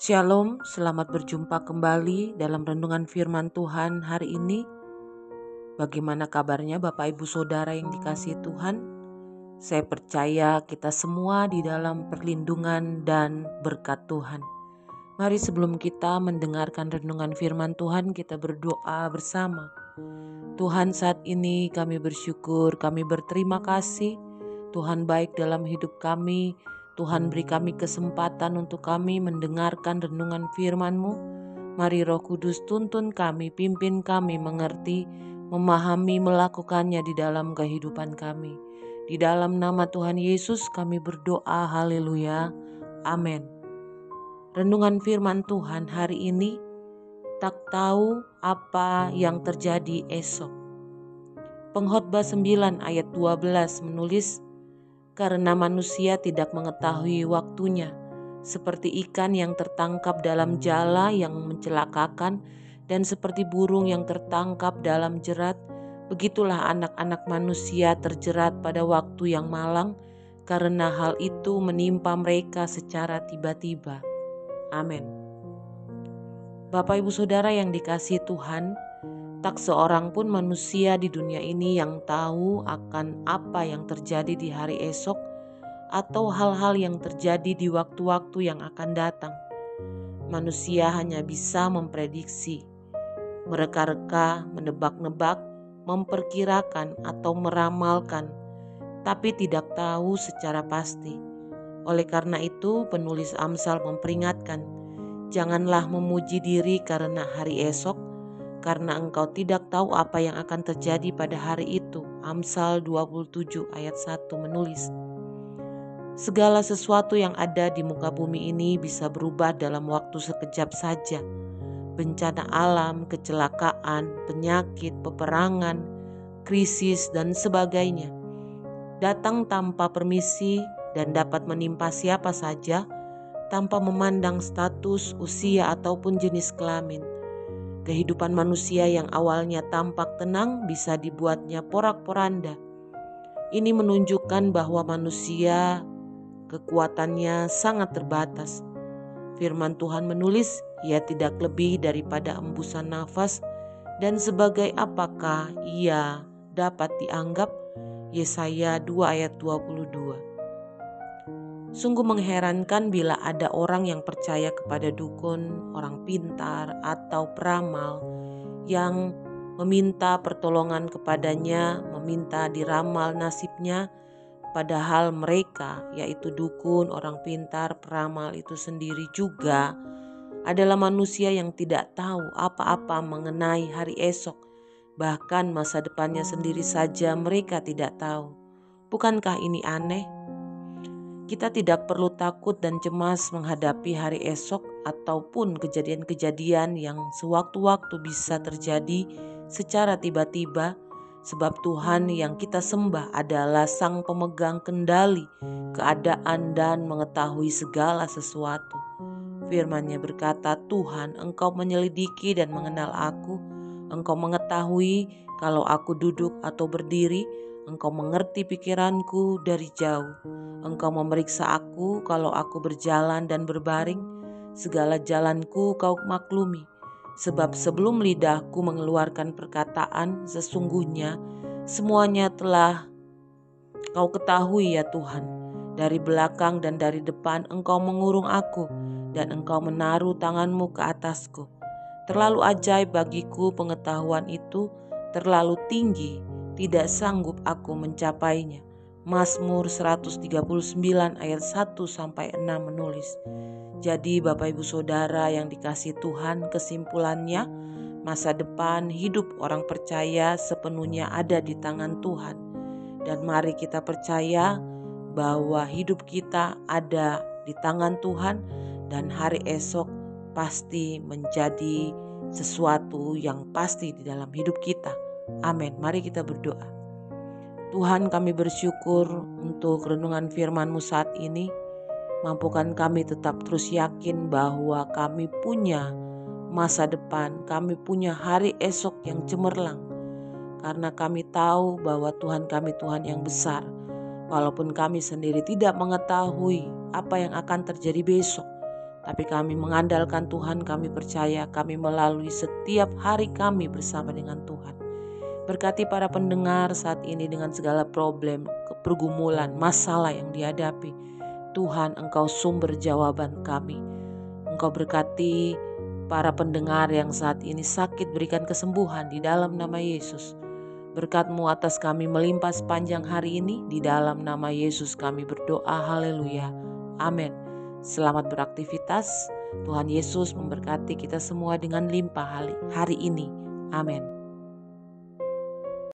Shalom, selamat berjumpa kembali dalam renungan firman Tuhan hari ini. Bagaimana kabarnya Bapak Ibu Saudara yang dikasihi Tuhan? Saya percaya kita semua di dalam perlindungan dan berkat Tuhan. Mari sebelum kita mendengarkan renungan firman Tuhan, kita berdoa bersama. Tuhan, saat ini kami bersyukur, kami berterima kasih. Tuhan baik dalam hidup kami. Tuhan beri kami kesempatan untuk kami mendengarkan renungan firman-Mu. Mari Roh Kudus tuntun kami, pimpin kami mengerti, memahami, melakukannya di dalam kehidupan kami. Di dalam nama Tuhan Yesus kami berdoa, haleluya, amin. Renungan firman Tuhan hari ini, tak tahu apa yang terjadi esok. Pengkhotbah 9 ayat 12 menulis, karena manusia tidak mengetahui waktunya, seperti ikan yang tertangkap dalam jala yang mencelakakan, dan seperti burung yang tertangkap dalam jerat, begitulah anak-anak manusia terjerat pada waktu yang malang, karena hal itu menimpa mereka secara tiba-tiba. Amin. Bapak Ibu Saudara yang dikasihi Tuhan, tak seorang pun manusia di dunia ini yang tahu akan apa yang terjadi di hari esok atau hal-hal yang terjadi di waktu-waktu yang akan datang. Manusia hanya bisa memprediksi, mereka-reka, menebak-nebak, memperkirakan atau meramalkan, tapi tidak tahu secara pasti. Oleh karena itu, penulis Amsal memperingatkan, janganlah memuji diri karena hari esok, karena engkau tidak tahu apa yang akan terjadi pada hari itu. Amsal 27 ayat 1 menulis, segala sesuatu yang ada di muka bumi ini bisa berubah dalam waktu sekejap saja. Bencana alam, kecelakaan, penyakit, peperangan, krisis, dan sebagainya datang tanpa permisi dan dapat menimpa siapa saja tanpa memandang status, usia, ataupun jenis kelamin. Kehidupan manusia yang awalnya tampak tenang bisa dibuatnya porak-poranda. Ini menunjukkan bahwa manusia kekuatannya sangat terbatas. Firman Tuhan menulis, ia tidak lebih daripada embusan nafas, dan sebagai apakah ia dapat dianggap? Yesaya 2 ayat 22. Sungguh mengherankan bila ada orang yang percaya kepada dukun, orang pintar, atau peramal yang meminta pertolongan kepadanya, meminta diramal nasibnya, padahal mereka, yaitu dukun, orang pintar, peramal itu sendiri juga adalah manusia yang tidak tahu apa-apa mengenai hari esok. Bahkan masa depannya sendiri saja mereka tidak tahu. Bukankah ini aneh? Kita tidak perlu takut dan cemas menghadapi hari esok ataupun kejadian-kejadian yang sewaktu-waktu bisa terjadi secara tiba-tiba, sebab Tuhan yang kita sembah adalah Sang Pemegang kendali keadaan dan mengetahui segala sesuatu. Firman-Nya berkata, Tuhan, Engkau menyelidiki dan mengenal aku, Engkau mengetahui kalau aku duduk atau berdiri, Engkau mengerti pikiranku dari jauh. Engkau memeriksa aku kalau aku berjalan dan berbaring, segala jalanku Kau maklumi. Sebab sebelum lidahku mengeluarkan perkataan, sesungguhnya semuanya telah Kau ketahui ya Tuhan. Dari belakang dan dari depan Engkau mengurung aku, dan Engkau menaruh tangan-Mu ke atasku. Terlalu ajaib bagiku pengetahuan itu, terlalu tinggi, tidak sanggup aku mencapainya. Mazmur 139 ayat 1-6 menulis. Jadi Bapak Ibu Saudara yang dikasihi Tuhan, kesimpulannya masa depan hidup orang percaya sepenuhnya ada di tangan Tuhan. Dan mari kita percaya bahwa hidup kita ada di tangan Tuhan dan hari esok pasti menjadi sesuatu yang pasti di dalam hidup kita. Amin. Mari kita berdoa. Tuhan, kami bersyukur untuk renungan firman-Mu saat ini. Mampukan kami tetap terus yakin bahwa kami punya masa depan, kami punya hari esok yang cemerlang. Karena kami tahu bahwa Tuhan kami Tuhan yang besar. Walaupun kami sendiri tidak mengetahui apa yang akan terjadi besok, Tapi kami mengandalkan Tuhan, kami percaya kami melalui setiap hari kami bersama dengan Tuhan. Berkati para pendengar saat ini dengan segala problem, pergumulan, masalah yang dihadapi. Tuhan, Engkau sumber jawaban kami. Engkau berkati para pendengar yang saat ini sakit, berikan kesembuhan di dalam nama Yesus. Berkat-Mu atas kami melimpah sepanjang hari ini, di dalam nama Yesus kami berdoa, haleluya, amin. Selamat beraktivitas, Tuhan Yesus memberkati kita semua dengan limpah hari ini, amin.